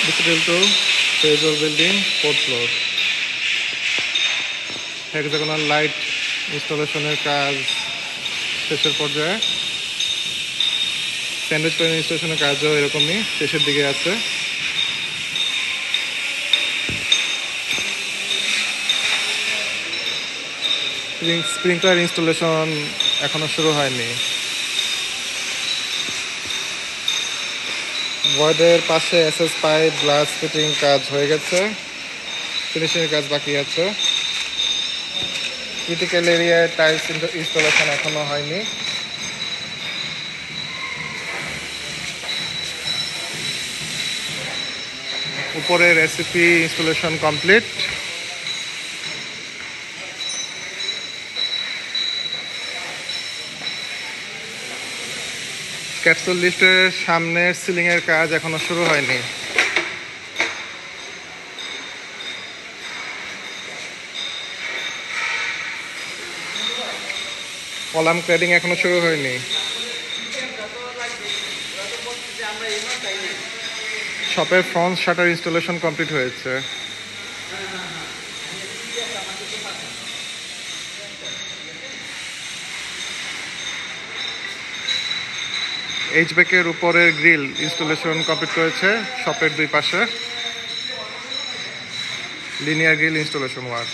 Digital to Phasor building, 4th floor. Hexagonal light ইনস্টলেশনের কাজ শেষের পর্যায়ে। স্যান্ডউইচ প্যানেল ইনস্টলেশনের কাজও এরকমই শেষের দিকে আছে। স্প্রিংকলার ইনস্টলেশন এখনো শুরু হয়নি। ভয়েডের পাশে এসএস পাইপ গ্লাস ফিটিং কাজ হয়ে গেছে, ফিনিশিং এর কাজ বাকি আছে। ক্রিটিক্যাল এরিয়ায় টাইলস ইনস্টলেশন এখনো হয়নি। উপরের রেসিপি ইনস্টলেশন কমপ্লিট। ক্যাপসুল লিফটের সামনের সিলিং এর কাজ এখনো শুরু হয়নি। কলাম ক্লেডিং এখনো শুরু হয়নি। শপের ফ্রন্ট শাটার ইনস্টলেশন কমপ্লিট হয়েছে। এইচব্যাকের উপরের গ্রিল ইনস্টলেশন কমপ্লিট করেছে শপের দুই পাশে। Linear grill installation work.